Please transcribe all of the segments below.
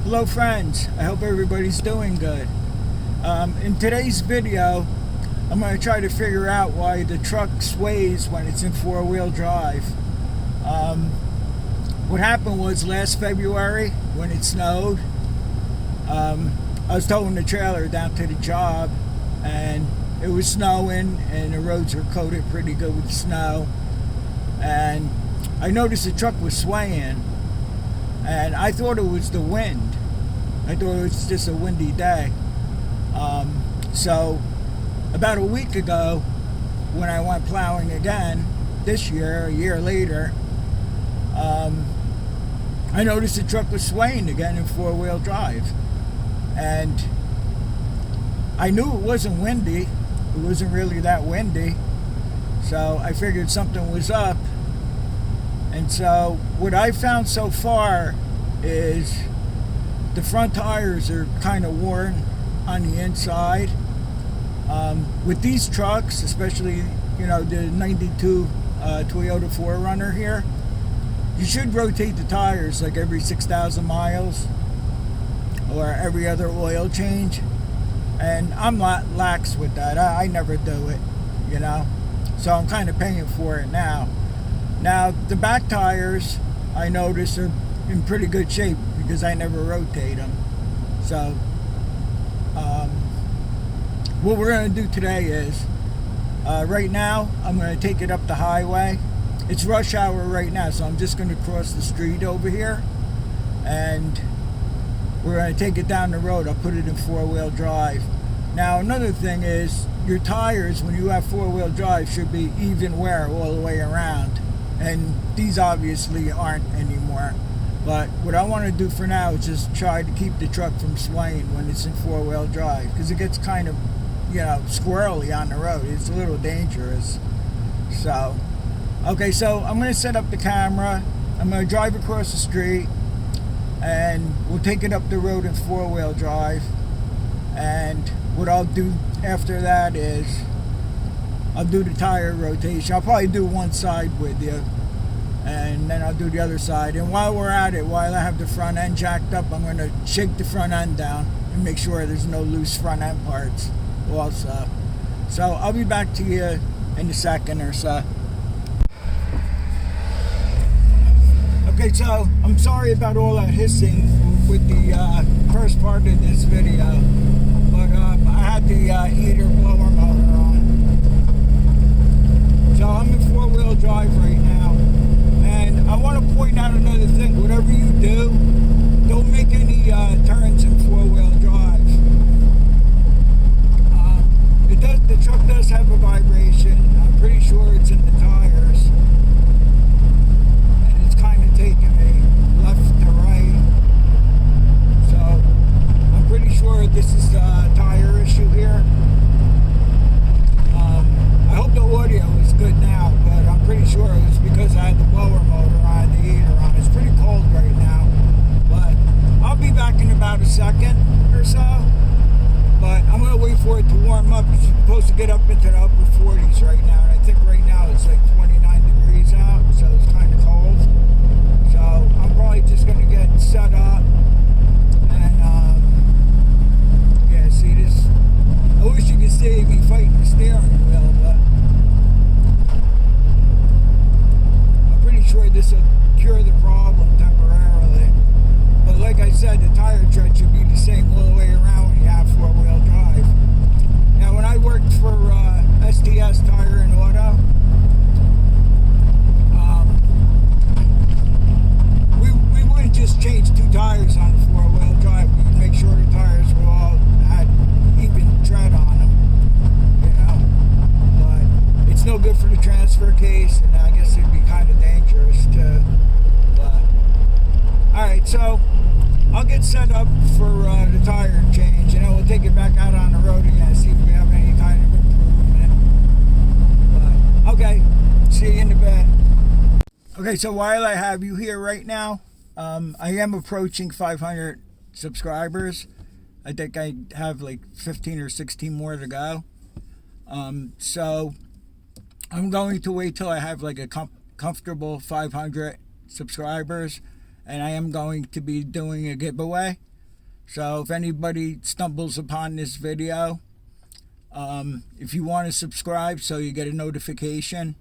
Hello friends, I hope everybody's doing good. In today's video, I'm going to try to figure out why the truck sways when it's in four-wheel drive. What happened was last February when it snowed, I was towing the trailer down to the job and it was snowing and the roads were coated pretty good with snow, and I noticed the truck was swaying and I thought it was the wind. I thought it was just a windy day. So about a week ago when I went plowing again this year, a year later, I noticed the truck was swaying again in four-wheel drive, and I knew it wasn't windy. It wasn't really that windy, so I figured something was up. And so what I found so far is the front tires are kind of worn on the inside. With these trucks, especially the 92 Toyota 4runner here, you should rotate the tires like every 6,000 miles or every other oil change, and I'm not lax with that. I never do it, so I'm kind of paying for it now. Now the back tires, I notice, are in pretty good shape because I never rotate them. So what we're going to do today is, right now I'm going to take it up the highway. It's rush hour right now, so I'm just going to cross the street over here and we're going to take it down the road. I'll put it in four-wheel drive. Now another thing is, your tires when you have four-wheel drive should be even wear all the way around, and these obviously aren't anymore. But what I want to do for now is just try to keep the truck from swaying when it's in four-wheel drive, because it gets kind of squirrely on the road. It's a little dangerous. So okay, so I'm going to set up the camera. I'm going to drive across the street and we'll take it up the road in four-wheel drive. And what I'll do after that is I'll do the tire rotation. I'll probably do one side with you and then I'll do the other side. And while we're at it, while I have the front end jacked up, I'm going to shake the front end down and make sure there's no loose front end parts also. So I'll be back to you in a second or so. Okay, so I'm sorry about all that hissing with the first part of this video, but I had the heater blower motor on. So I'm in four-wheel drive right now, and I want to point out another thing. Whatever you do, don't make any turns in four-wheel drive. The truck does have a vibration. I'm pretty sure it's in the tires. Taking me left to right, so I'm pretty sure this is a tire issue here. I hope the audio is good now, but I'm pretty sure it was because I had the blower motor on, the heater on. It's pretty cold right now, but I'll be back in about a second or so. But I'm gonna wait for it to warm up. It's supposed to get up into the upper 40s right now, and I think right now it's like 29 degrees out, so it's kind of cold. So I'm probably just going to get set up and yeah, see this. I wish you could see me fighting the steering wheel, but I'm pretty sure this will cure the problem temporarily. But like I said, the tire tread should be the same all the way around when you have four-wheel drive. Now when I worked for STS Tire and Auto, just change two tires on the four-wheel drive. We can make sure the tires were all had even tread on them, but it's no good for the transfer case, and I guess it'd be kind of dangerous too. But alright, so I'll get set up for the tire change, and then we'll take it back out on the road again, see if we have any kind of improvement. But okay, see you in a bit. Okay, so while I have you here right now, I am approaching 500 subscribers. I think I have like 15 or 16 more to go. So I'm going to wait till I have like a comfortable 500 subscribers, and I am going to be doing a giveaway So if anybody stumbles upon this video, if you want to subscribe so you get a notification,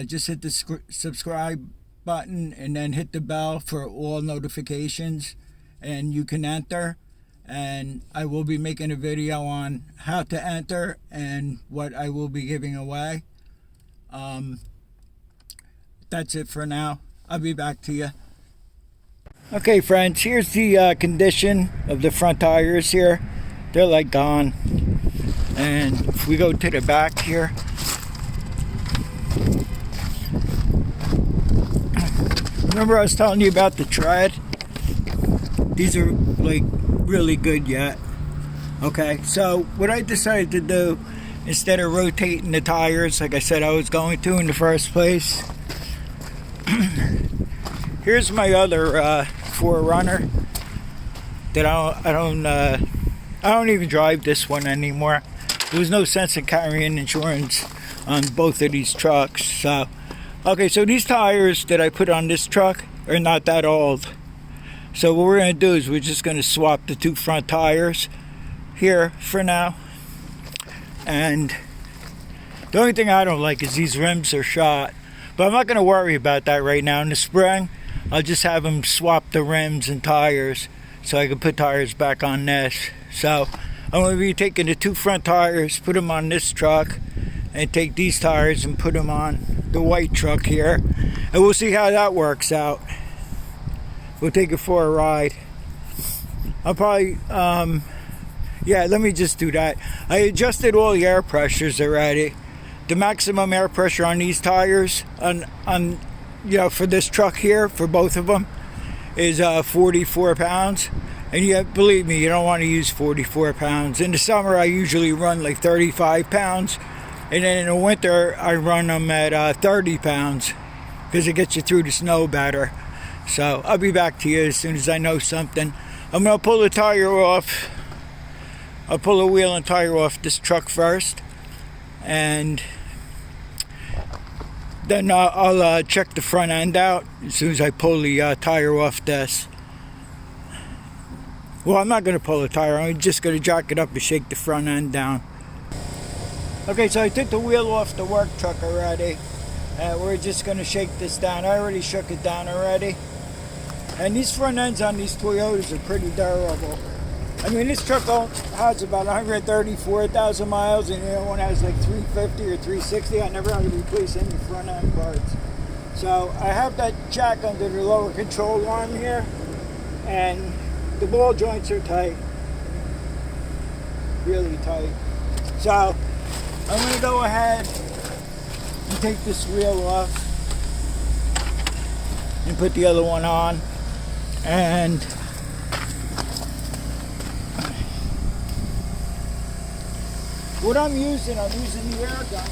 just hit the subscribe button and then hit the bell for all notifications, and you can enter. And I will be making a video on how to enter and what I will be giving away. That's it for now. I'll be back to you. Okay, friends, here's the condition of the front tires here. They're like gone. And if we go to the back here, remember I was telling you about the tread? These are like really good yet. Okay, so what I decided to do, instead of rotating the tires like I said I was going to in the first place, here's my other 4runner that I don't even drive this one anymore. There was no sense in carrying insurance on both of these trucks. So okay, so these tires that I put on this truck are not that old. So what we're going to do is we're just going to swap the two front tires here for now. And the only thing I don't like is these rims are shot. But I'm not going to worry about that right now. In the spring, I'll just have them swap the rims and tires so I can put tires back on this. So I'm going to be taking the two front tires, put them on this truck, and take these tires and put them on the white truck here. And we'll see how that works out. We'll take it for a ride. I'll probably, yeah, let me just do that. I adjusted all the air pressures already. The maximum air pressure on these tires, on you know, for this truck here, for both of them, is 44 pounds. And yet, believe me, you don't want to use 44 pounds. In the summer, I usually run like 35 pounds. And then in the winter, I run them at 30 pounds because it gets you through the snow better. So I'll be back to you as soon as I know something. I'm going to pull the tire off. I'll pull the wheel and tire off this truck first. And then I'll check the front end out as soon as I pull the tire off this. Well, I'm not going to pull the tire. I'm just going to jack it up and shake the front end down. Okay, so I took the wheel off the work truck already. And we're just going to shake this down. I already shook it down already. And these front ends on these Toyotas are pretty durable. I mean, this truck has about 134,000 miles, and the other one has like 350 or 360. I never had to replace any front end parts. So I have that jack under the lower control arm here, and the ball joints are tight, really tight. So I'm going to go ahead and take this wheel off and put the other one on. And what I'm using the air gun.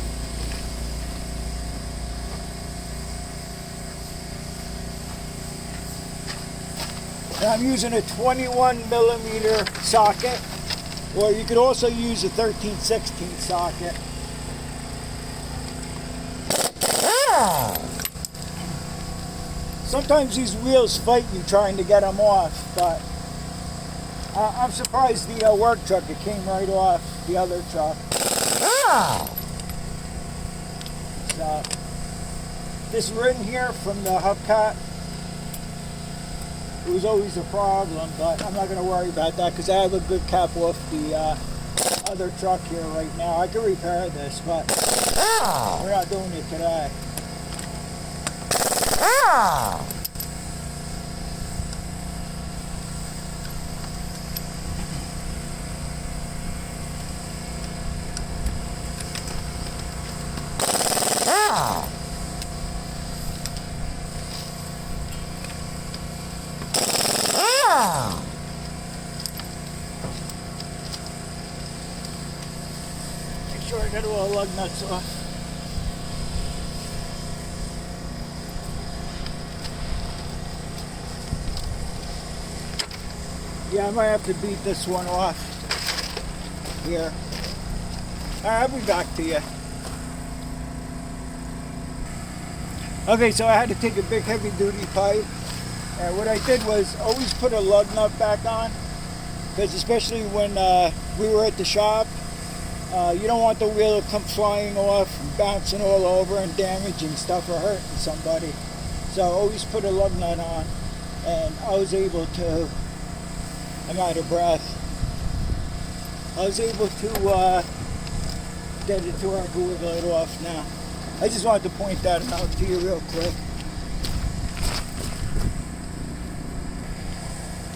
And I'm using a 21 millimeter socket, or you could also use a 13/16 socket. Sometimes these wheels fight you trying to get them off, but I'm surprised the work truck, it came right off the other truck. So, this ring here from the hubcap, it was always a problem, but I'm not going to worry about that because I have a good cap off the other truck here right now. I can repair this, but we're not doing it today. Make sure I get all the lug nuts off. Yeah, I might have to beat this one off here. Alright, I'll be back to you. Okay, so I had to take a big heavy duty pipe, and what I did was always put a lug nut back on because especially when we were at the shop, you don't want the wheel to come flying off, and bouncing all over and damaging stuff or hurting somebody. So I always put a lug nut on, and I was able to, I'm out of breath, I was able to get it to where I could wiggle it off now. I just wanted to point that out to you real quick.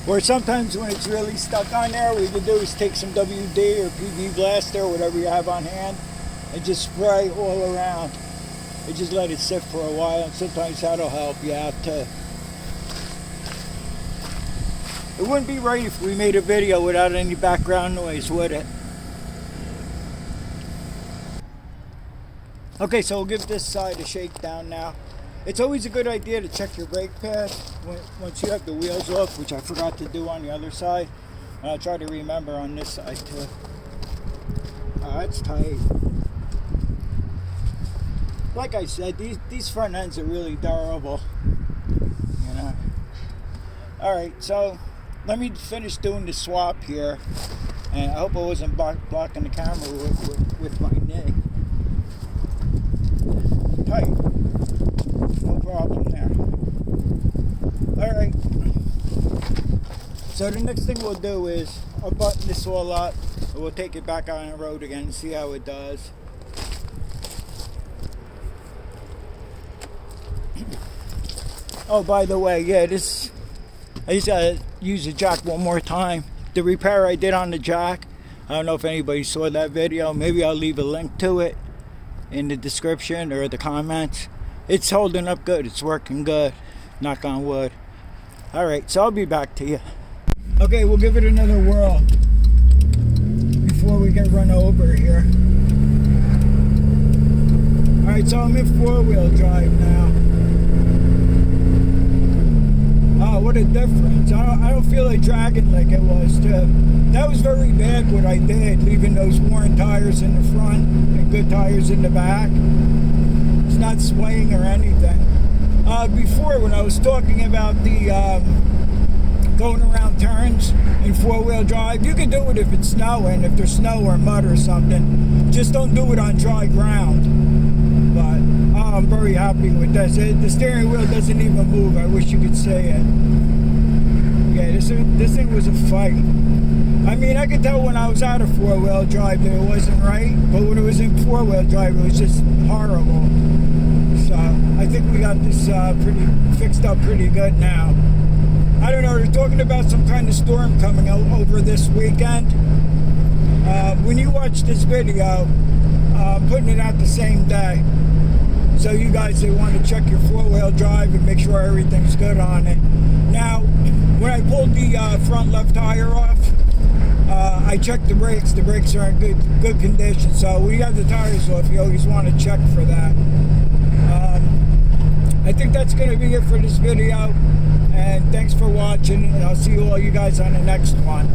Or sometimes when it's really stuck on there, what you can do is take some WD or PV Blaster or whatever you have on hand and just spray all around. And just let it sit for a while, and sometimes that'll help you out too. It wouldn't be right if we made a video without any background noise, would it? Okay, so we'll give this side a shakedown now. It's always a good idea to check your brake pad once you have the wheels off, which I forgot to do on the other side. And I'll try to remember on this side too. Oh, that's tight. Like I said, these front ends are really durable. You know. Alright, so let me finish doing the swap here. And I hope I wasn't blocking the camera with my knee. Tight. No problem there. Alright. So the next thing we'll do is I'll button this all up and we'll take it back on the road again and see how it does. Oh, by the way, yeah, I just gotta use the jack one more time. The repair I did on the jack, I don't know if anybody saw that video. Maybe I'll leave a link to it in the description or the comments. It's holding up good. It's working good. Knock on wood. Alright, so I'll be back to you. Okay, we'll give it another whirl before we get run over here. Alright, so I'm in 4-wheel drive now. Oh, what a difference. I don't feel like dragging like it was too. That was very bad what I did, leaving those worn tires in the front and good tires in the back. It's not swaying or anything. Before, when I was talking about the going around turns in 4-wheel drive, you can do it if it's snowing, if there's snow or mud or something. Just don't do it on dry ground. But I'm very happy with this. The steering wheel doesn't even move. I wish you could see it. Yeah, this thing was a fight. I mean, I could tell when I was out of 4-wheel drive that it wasn't right, but when it was in 4-wheel drive, it was just horrible. So I think we got this fixed up pretty good now. I don't know, they're talking about some kind of storm coming over this weekend. When you watch this video, I'm putting it out the same day. So you guys that want to check your 4-wheel drive and make sure everything's good on it. Now, when I pulled the front left tire off, I checked the brakes. The brakes are in good condition. So when you have the tires off, you always want to check for that. I think that's going to be it for this video. And thanks for watching. And I'll see all you guys on the next one.